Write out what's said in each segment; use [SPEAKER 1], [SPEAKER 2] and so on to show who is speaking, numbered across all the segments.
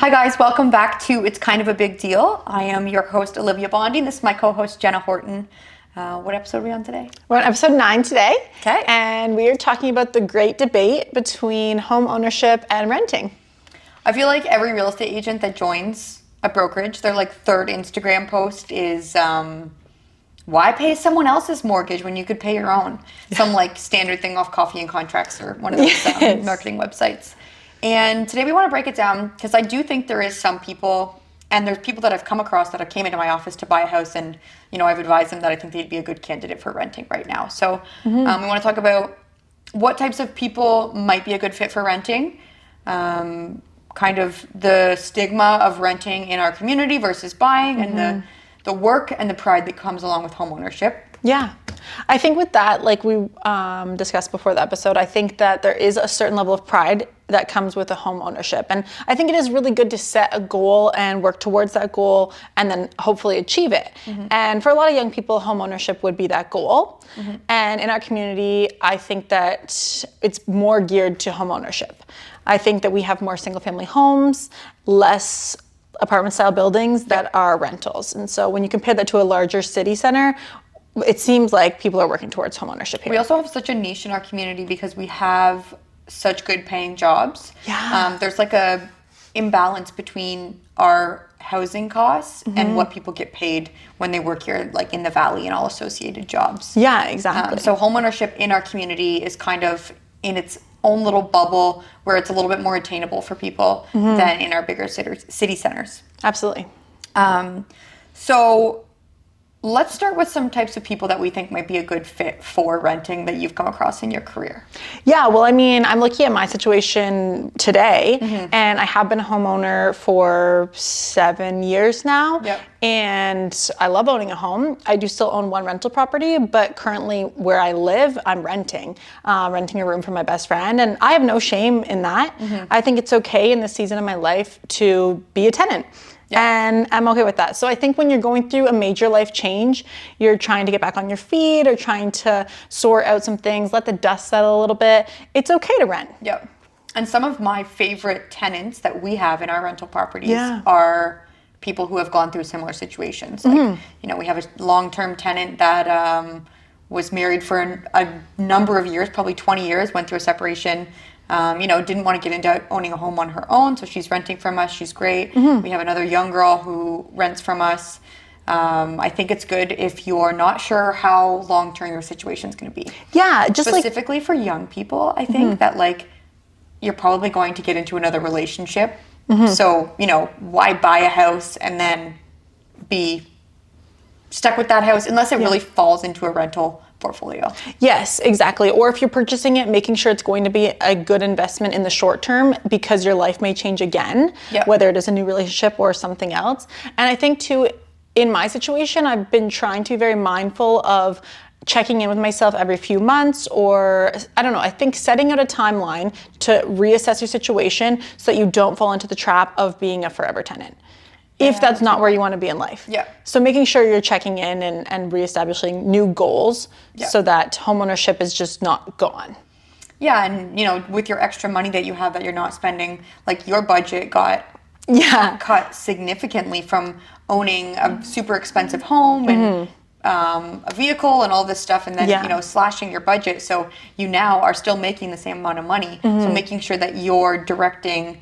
[SPEAKER 1] Hi guys, welcome back to It's Kind of a Big Deal. I am your host, Olivia Bondi. This is my co-host, Jenna Horton. What episode are we on today?
[SPEAKER 2] We're on episode 9 today.
[SPEAKER 1] Okay.
[SPEAKER 2] And we are talking about the great debate between home ownership and renting.
[SPEAKER 1] I feel like every real estate agent that joins a brokerage, their third Instagram post is, why pay someone else's mortgage when you could pay your own? Some standard thing off Coffee and Contracts or one of those
[SPEAKER 2] Yes.
[SPEAKER 1] marketing websites. And today we want to break it down because I do think there is some people, and there's people that I've come across that have came into my office to buy a house, and I've advised them that I think they'd be a good candidate for renting right now. So we want to talk about what types of people might be a good fit for renting, kind of the stigma of renting in our community versus buying, and the work and the pride that comes along with home ownership.
[SPEAKER 2] Yeah. I think with that, like we discussed before the episode, I think that there is a certain level of pride that comes with a home ownership. And I think it is really good to set a goal and work towards that goal and then hopefully achieve it. And for a lot of young people, home ownership would be that goal. And in our community, I think that it's more geared to home ownership. I think that we have more single family homes, less apartment style buildings that are rentals. And so when you compare that to a larger city center, it seems like people are working towards homeownership here.
[SPEAKER 1] We also have such a niche in our community because we have such good paying jobs.
[SPEAKER 2] Yeah.
[SPEAKER 1] There's a imbalance between our housing costs and what people get paid when they work here, in the valley and all associated jobs.
[SPEAKER 2] Yeah, exactly.
[SPEAKER 1] So homeownership in our community is kind of in its own little bubble where it's a little bit more attainable for people than in our bigger city centers.
[SPEAKER 2] Absolutely.
[SPEAKER 1] So let's start with some types of people that we think might be a good fit for renting that you've come across in your career.
[SPEAKER 2] Yeah, well, I mean, I'm looking at my situation today, and I have been a homeowner for 7 years now.
[SPEAKER 1] Yep.
[SPEAKER 2] And I love owning a home. I do still own one rental property, but currently where I live, I'm renting a room for my best friend. And I have no shame in that. I think it's okay in this season of my life to be a tenant. Yeah. And I'm okay with that. So I think when you're going through a major life change, you're trying to get back on your feet or trying to sort out some things, let the dust settle a little bit, it's okay to rent.
[SPEAKER 1] Yep. And some of my favorite tenants that we have in our rental properties are people who have gone through similar situations. We have a long-term tenant that was married for a number of years, probably 20 years, went through a separation. Didn't want to get into owning a home on her own, so she's renting from us. She's great. We have another young girl who rents from us. I think it's good if you're not sure how long-term your situation is going to be.
[SPEAKER 2] Yeah, just
[SPEAKER 1] specifically for young people, I think that you're probably going to get into another relationship. So, why buy a house and then be stuck with that house unless it really falls into a rental portfolio.
[SPEAKER 2] Yes, exactly. Or if you're purchasing it, making sure it's going to be a good investment in the short term because your life may change again, whether it is a new relationship or something else. And I think too, in my situation, I've been trying to be very mindful of checking in with myself every few months, or I think setting out a timeline to reassess your situation so that you don't fall into the trap of being a forever tenant. If that's not where you want to be in life.
[SPEAKER 1] Yeah.
[SPEAKER 2] So making sure you're checking in and reestablishing new goals so that homeownership is just not gone.
[SPEAKER 1] Yeah, and with your extra money that you have that you're not spending, your budget got cut significantly from owning a super expensive home and a vehicle and all this stuff, and then slashing your budget. So you now are still making the same amount of money. So making sure that you're directing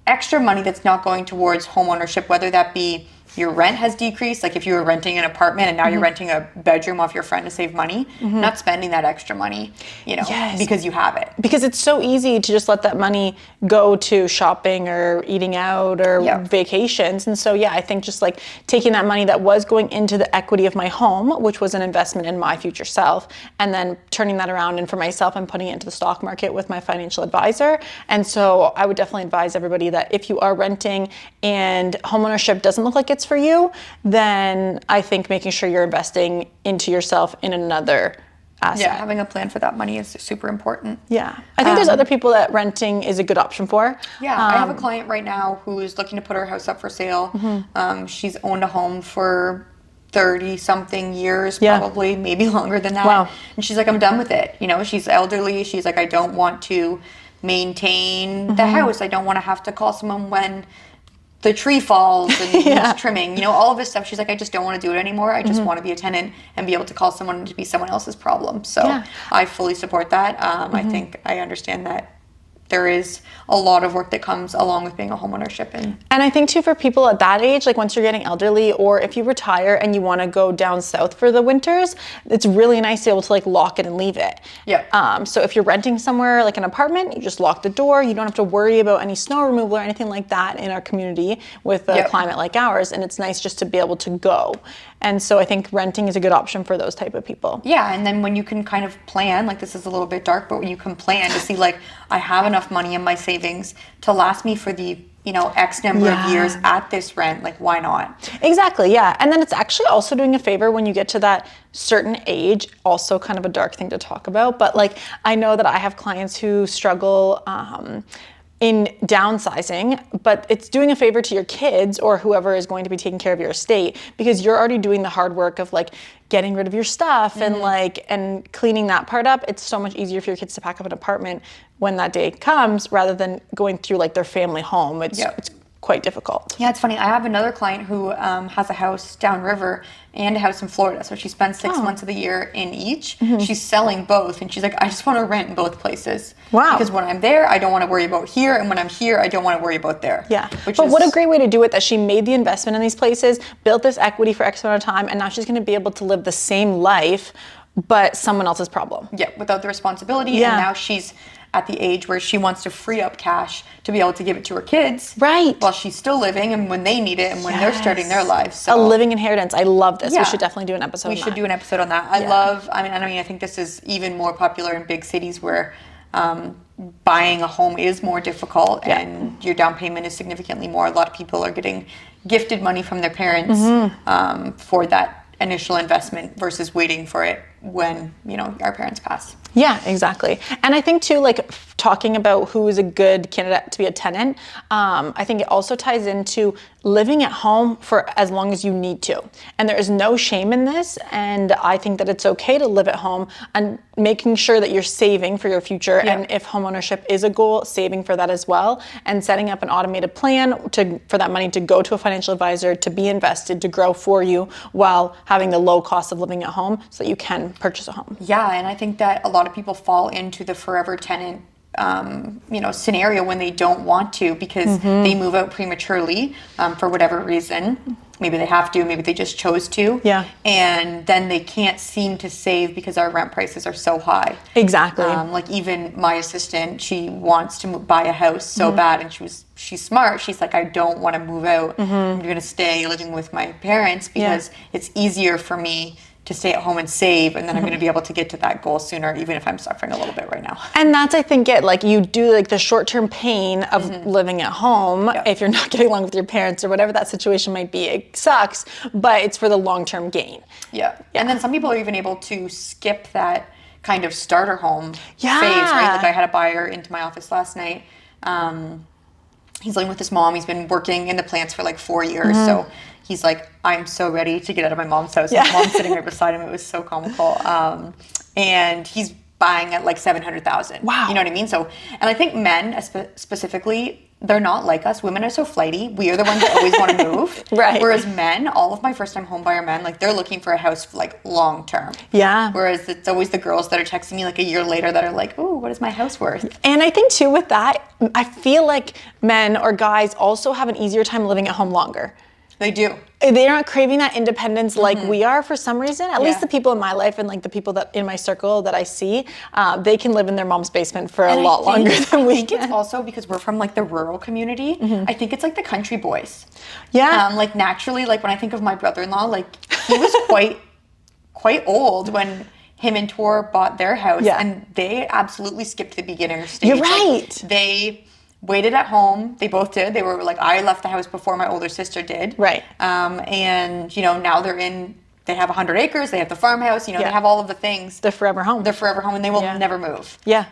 [SPEAKER 1] extra money that's not going towards home ownership, whether that be your rent has decreased, if you were renting an apartment and now you're renting a bedroom off your friend to save money, not spending that extra money, because you have it.
[SPEAKER 2] Because it's so easy to just let that money go to shopping or eating out or vacations. And so, I think just taking that money that was going into the equity of my home, which was an investment in my future self, and then turning that around, and for myself, I'm putting it into the stock market with my financial advisor. And so I would definitely advise everybody that if you are renting and homeownership doesn't look like it's for you, then I think making sure you're investing into yourself in another asset.
[SPEAKER 1] Yeah, having a plan for that money is super important.
[SPEAKER 2] Yeah. I think there's other people that renting is a good option for.
[SPEAKER 1] Yeah, I have a client right now who's looking to put her house up for sale. She's owned a home for 30-something years, probably, maybe longer than that.
[SPEAKER 2] Wow.
[SPEAKER 1] And she's like, I'm done with it. She's elderly. She's like, I don't want to maintain the house. I don't want to have to call someone when the tree falls and needs trimming, all of this stuff. She's like, I just don't want to do it anymore. I just want to be a tenant and be able to call someone to be someone else's problem. So I fully support that. I think I understand that there is a lot of work that comes along with being a homeownership. And
[SPEAKER 2] I think too, for people at that age, like once you're getting elderly, or if you retire and you want to go down south for the winters, it's really nice to be able to like lock it and leave it.
[SPEAKER 1] Yeah.
[SPEAKER 2] So if you're renting somewhere like an apartment, you just lock the door. You don't have to worry about any snow removal or anything like that in our community with a climate like ours. And it's nice just to be able to go. And so I think renting is a good option for those type of people.
[SPEAKER 1] Yeah, and then when you can kind of plan, like this is a little bit dark, but when you can plan to see like, I have enough money in my savings to last me for the, X number of years at this rent, like why not?
[SPEAKER 2] Exactly, yeah. And then it's actually also doing a favor when you get to that certain age, also kind of a dark thing to talk about, but like I know that I have clients who struggle in downsizing, but it's doing a favor to your kids or whoever is going to be taking care of your estate, because you're already doing the hard work of like getting rid of your stuff and cleaning that part up. It's so much easier for your kids to pack up an apartment when that day comes rather than going through like their family home. It's quite difficult.
[SPEAKER 1] Yeah, it's funny. I have another client who has a house downriver and a house in Florida. So she spends 6 months of the year in each. She's selling both. And she's like, I just want to rent in both places.
[SPEAKER 2] Wow.
[SPEAKER 1] Because when I'm there, I don't want to worry about here. And when I'm here, I don't want to worry about there.
[SPEAKER 2] Yeah. But what a great way to do it, that she made the investment in these places, built this equity for X amount of time, and now she's going to be able to live the same life, but someone else's problem.
[SPEAKER 1] Yeah, without the responsibility. Yeah. And now she's at the age where she wants to free up cash to be able to give it to her kids.
[SPEAKER 2] Right.
[SPEAKER 1] While she's still living and when they need it and when they're starting their lives. So.
[SPEAKER 2] A living inheritance. I love this. We should definitely do an episode on that.
[SPEAKER 1] We should do an episode on that. I think this is even more popular in big cities where buying a home is more difficult and your down payment is significantly more. A lot of people are getting gifted money from their parents for that initial investment versus waiting for it when, our parents pass.
[SPEAKER 2] Yeah, exactly. And I think too, like talking about who is a good candidate to be a tenant, I think it also ties into living at home for as long as you need to. And there is no shame in this. And I think that it's okay to live at home and making sure that you're saving for your future. Yeah. And if homeownership is a goal, saving for that as well. And setting up an automated plan for that money to go to a financial advisor, to be invested, to grow for you while having the low cost of living at home so that you can purchase a home.
[SPEAKER 1] Yeah, and I think that a lot of people fall into the forever tenant scenario when they don't want to because they move out prematurely for whatever reason. Maybe they have to, maybe they just chose to.
[SPEAKER 2] Yeah. And
[SPEAKER 1] then they can't seem to save because our rent prices are so high.
[SPEAKER 2] Exactly.
[SPEAKER 1] Like even my assistant, she wants to buy a house so bad, and she's smart. She's like, I don't want to move out. I'm going to stay living with my parents because it's easier for me to stay at home and save, and then I'm going to be able to get to that goal sooner, even if I'm suffering a little bit right now.
[SPEAKER 2] And that's, I think, it. Like, you do like the short-term pain of living at home if you're not getting along with your parents or whatever that situation might be. It sucks, but it's for the long-term gain.
[SPEAKER 1] Yeah. And then some people are even able to skip that kind of starter home phase, right? Like I had a buyer into my office last night. He's living with his mom. He's been working in the plants for like 4 years, so he's like, I'm so ready to get out of my mom's house. His mom's sitting right beside him. It was so comical. And he's buying at like $700,000.
[SPEAKER 2] Wow.
[SPEAKER 1] You know what I mean? So, and I think men specifically, they're not like us. Women are so flighty. We are the ones that always want to move.
[SPEAKER 2] Right.
[SPEAKER 1] Whereas men, all of my first-time homebuyer men, like they're looking for a house like long-term.
[SPEAKER 2] Yeah.
[SPEAKER 1] Whereas it's always the girls that are texting me like a year later that are like, ooh, what is my house worth?
[SPEAKER 2] And I think too with that, I feel like men or guys also have an easier time living at home longer.
[SPEAKER 1] They do.
[SPEAKER 2] They're not craving that independence like we are for some reason. At least the people in my life and like the people that in my circle that I see, they can live in their mom's basement for a lot longer than we can.
[SPEAKER 1] I think it's also because we're from like the rural community. I think it's like the country boys.
[SPEAKER 2] Yeah.
[SPEAKER 1] Like naturally, like when I think of my brother-in-law, like he was quite old when him and Tor bought their house, and they absolutely skipped the beginner stage.
[SPEAKER 2] You're right.
[SPEAKER 1] Like, they waited at home. They both did. They were like, I left the house before my older sister did.
[SPEAKER 2] Right.
[SPEAKER 1] And, now they have 100 acres. They have the farmhouse. They have all of the things.
[SPEAKER 2] They're forever home.
[SPEAKER 1] They're forever home, and they will never move.
[SPEAKER 2] Yeah.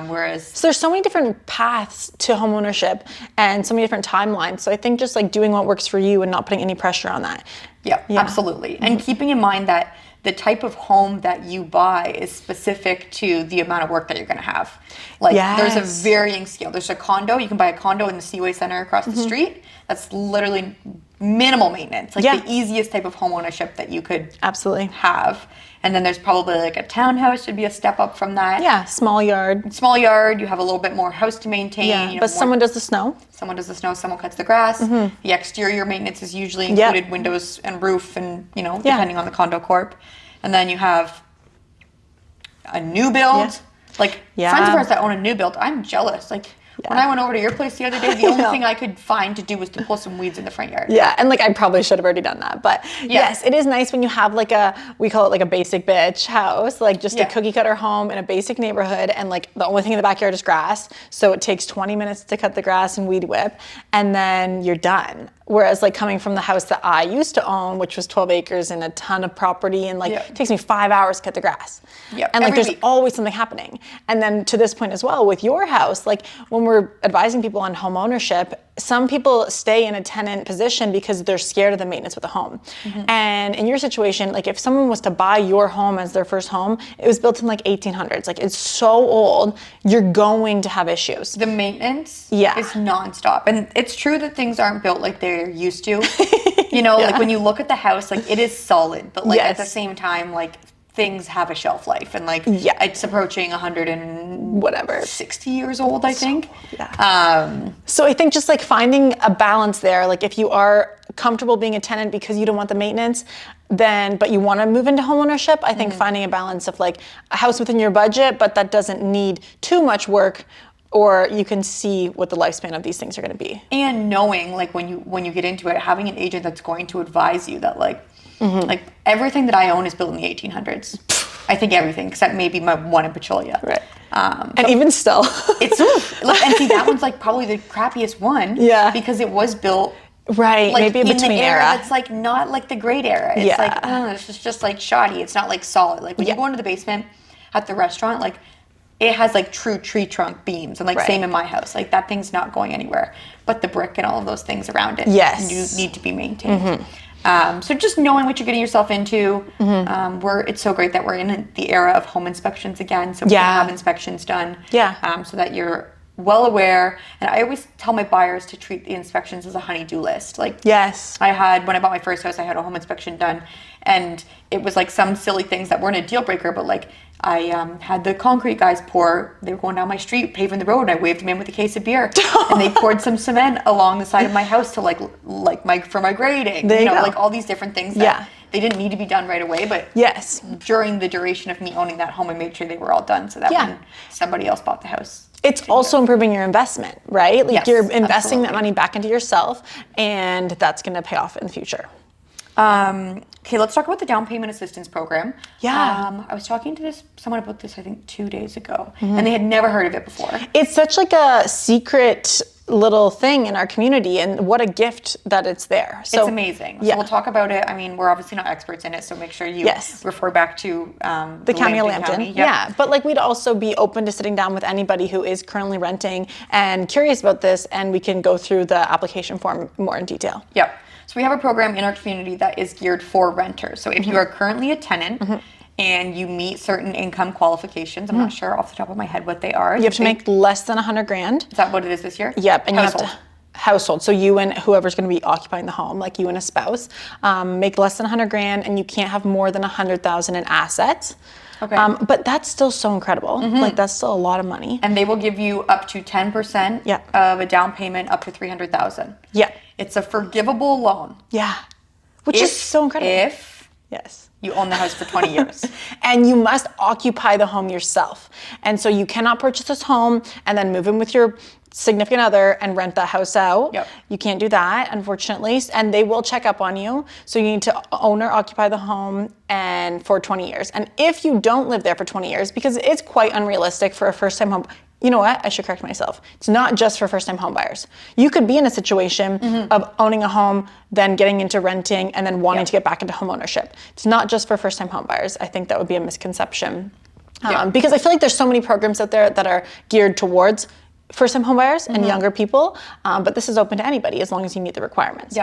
[SPEAKER 1] Whereas.
[SPEAKER 2] So there's so many different paths to homeownership and so many different timelines. So I think just like doing what works for you and not putting any pressure on that.
[SPEAKER 1] Yeah. Absolutely. And keeping in mind that the type of home that you buy is specific to the amount of work that you're going to have. Like there's a varying scale. There's a condo. You can buy a condo in the Seaway Center across the street. That's literally minimal maintenance. Like the easiest type of home ownership that you could
[SPEAKER 2] absolutely
[SPEAKER 1] have. And then there's probably like a townhouse should be a step up from that.
[SPEAKER 2] Yeah, small yard.
[SPEAKER 1] Small yard. You have a little bit more house to maintain.
[SPEAKER 2] Yeah,
[SPEAKER 1] you know,
[SPEAKER 2] but someone does the snow.
[SPEAKER 1] Someone does the snow. Someone cuts the grass. The exterior maintenance is usually included, windows and roof, and you know, depending on the condo corp. And then you have a new build. Like friends of ours that own a new build, I'm jealous. Like. When I went over to your place the other day, the only thing I could find to do was to pull some weeds in the front yard.
[SPEAKER 2] Yeah, and like I probably should have already done that. But yes, it is nice when you have like we call it like a basic bitch house, like just a cookie cutter home in a basic neighborhood, and like the only thing in the backyard is grass. So it takes 20 minutes to cut the grass and weed whip, and then you're done. Whereas like coming from the house that I used to own, which was 12 acres and a ton of property, and like it takes me 5 hours to cut the grass. And like there's always something happening. And then to this point as well with your house, like when we're advising people on home ownership, some people stay in a tenant position because they're scared of the maintenance with a home. And in your situation, like if someone was to buy your home as their first home, it was built in like 1800s. Like it's so old, you're going to have issues.
[SPEAKER 1] The maintenance is nonstop. And it's true that things aren't built like they're used to. You know, like when you look at the house, like it is solid, but like at the same time, like things have a shelf life, and like it's approaching 100 and whatever 60 years old, I think.
[SPEAKER 2] So I think just like finding a balance there, like if you are comfortable being a tenant because you don't want the maintenance, then but you want to move into homeownership, I think finding a balance of like a house within your budget, but that doesn't need too much work, or you can see what the lifespan of these things are going to be.
[SPEAKER 1] And knowing like when you get into it, having an agent that's going to advise you that like like everything that I own is built in the 1800s. I think everything except maybe my one in Petrolia.
[SPEAKER 2] Right. And even still,
[SPEAKER 1] it's like, and see that one's like probably the crappiest one. Because it was built
[SPEAKER 2] like, maybe
[SPEAKER 1] in
[SPEAKER 2] between
[SPEAKER 1] the era.
[SPEAKER 2] era.
[SPEAKER 1] That's like not like the great era. It's like it's just like shoddy. It's not like solid. Like when you go into the basement at the restaurant, like it has like true tree trunk beams, and like same in my house. Like that thing's not going anywhere. But the brick and all of those things around it need to be maintained. So just knowing what you're getting yourself into, it's so great that we're in the era of home inspections again, so we can have inspections done, so that you're well aware. And I always tell my buyers to treat the inspections as a honey-do list. Like when I bought my first house, I had a home inspection done, and it was like some silly things that weren't a deal breaker, but like I had the concrete guys they were going down my street, paving the road, and I waved them in with a case of beer. And they poured some cement along the side of my house to for my grading. You know, like all these different things that they didn't need to be done right away, but during the duration of me owning that home, I made sure they were all done so that when somebody else bought the house.
[SPEAKER 2] It's also improving your investment, right? Like you're investing that money back into yourself, and that's going to pay off in the future.
[SPEAKER 1] Okay, let's talk about the down payment assistance program. I was talking to someone about this, I think 2 days ago, and they had never heard of it before.
[SPEAKER 2] It's such like a secret little thing in our community, and what a gift that it's there. So
[SPEAKER 1] it's amazing. So we'll talk about it. I mean, we're obviously not experts in it, so make sure you refer back to
[SPEAKER 2] the County of Lambton. But like we'd also be open to sitting down with anybody who is currently renting and curious about this, and we can go through the application form more in detail.
[SPEAKER 1] So we have a program in our community that is geared for renters. So if you are currently a tenant and you meet certain income qualifications, I'm not sure off the top of my head what they are.
[SPEAKER 2] You have to make less than $100,000.
[SPEAKER 1] Is that what it is this year?
[SPEAKER 2] Yep. And household. You have to household. So you and whoever's going to be occupying the home, like you and a spouse, make less than $100,000, and you can't have more than $100,000 in assets. Okay. But that's still so incredible. Like that's still a lot of money.
[SPEAKER 1] And they will give you up to 10% of a down payment up to $300,000. It's a forgivable loan.
[SPEAKER 2] Which is so incredible.
[SPEAKER 1] If you own the house for 20 years.
[SPEAKER 2] And you must occupy the home yourself. And so you cannot purchase this home and then move in with your significant other and rent that house out. You can't do that, unfortunately. And they will check up on you. So you need to own or occupy the home and for 20 years. And if you don't live there for 20 years, because it's quite unrealistic for a first-time home, you know what? I should correct myself. It's not just for first-time home buyers. You could be in a situation of owning a home, then getting into renting, and then wanting to get back into home ownership. It's not just for first-time home buyers. I think that would be a misconception. Because I feel like there's so many programs out there that are geared towards first-time home buyers and younger people, but this is open to anybody as long as you meet the requirements.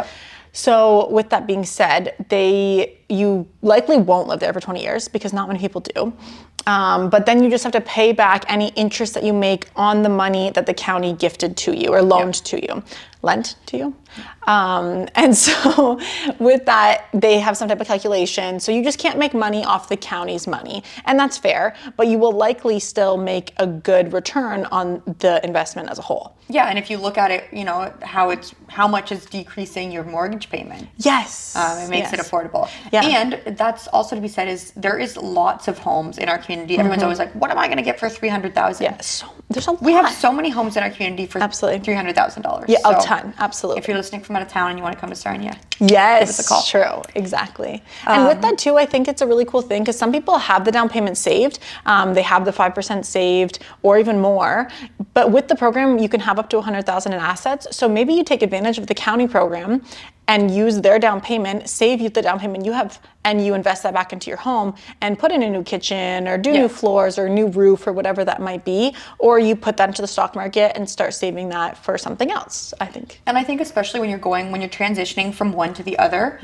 [SPEAKER 2] So with that being said, they you likely won't live there for 20 years because not many people do. But then you just have to pay back any interest that you make on the money that the county gifted to you or loaned to you, lent to you. And so with that, they have some type of calculation. So you just can't make money off the county's money. And that's fair, but you will likely still make a good return on the investment as a whole.
[SPEAKER 1] Yeah, and if you look at it, you know, how much is decreasing your mortgage payment.
[SPEAKER 2] Yes.
[SPEAKER 1] It makes it affordable.
[SPEAKER 2] Yeah.
[SPEAKER 1] And that's also to be said is there is lots of homes in our community. Everyone's always like, what am I going to get for $300,000?
[SPEAKER 2] Yeah, so there's a lot.
[SPEAKER 1] We have so many homes in our community for
[SPEAKER 2] Absolutely.
[SPEAKER 1] $300,000.
[SPEAKER 2] Yeah,
[SPEAKER 1] So
[SPEAKER 2] a ton. Absolutely.
[SPEAKER 1] if you're listening from out of town and you want to come to Sarnia,
[SPEAKER 2] Yes,
[SPEAKER 1] give us a call.
[SPEAKER 2] true, exactly. And with that too, I think it's a really cool thing because some people have the down payment saved, they have the 5% saved or even more, but with the program, you can have up to $100,000 in assets. So maybe you take advantage of the county program and use their down payment, save you the down payment you have, and you invest that back into your home and put in a new kitchen or do new floors or new roof or whatever that might be, or you put that into the stock market and start saving that for something else, I think.
[SPEAKER 1] And I think especially when you're transitioning from one to the other,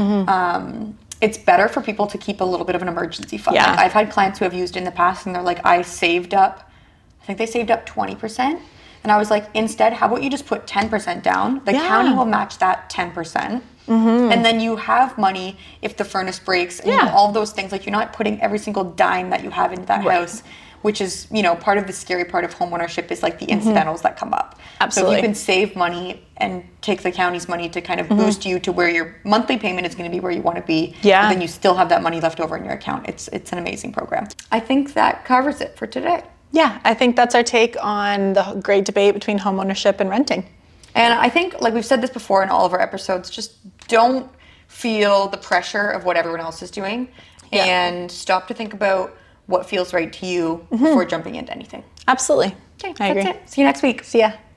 [SPEAKER 1] it's better for people to keep a little bit of an emergency fund.
[SPEAKER 2] Yeah.
[SPEAKER 1] Like I've had clients who have used in the past and they're like, I think they saved up 20%. And I was like, instead, how about you just put 10% down? The county will match that 10%. And then you have money if the furnace breaks and you know, all those things. Like you're not putting every single dime that you have into that house, which is, you know, part of the scary part of homeownership is like the incidentals that come up.
[SPEAKER 2] Absolutely.
[SPEAKER 1] So if you can save money and take the county's money to kind of boost you to where your monthly payment is going to be where you want to be, but then you still have that money left over in your account. It's an amazing program. I think that covers it for today.
[SPEAKER 2] Yeah, I think that's our take on the great debate between homeownership and renting.
[SPEAKER 1] And I think, like we've said this before in all of our episodes, just don't feel the pressure of what everyone else is doing and stop to think about what feels right to you before jumping into anything.
[SPEAKER 2] Absolutely.
[SPEAKER 1] Okay,
[SPEAKER 2] I
[SPEAKER 1] that's
[SPEAKER 2] agree.
[SPEAKER 1] it. See you next week.
[SPEAKER 2] See ya.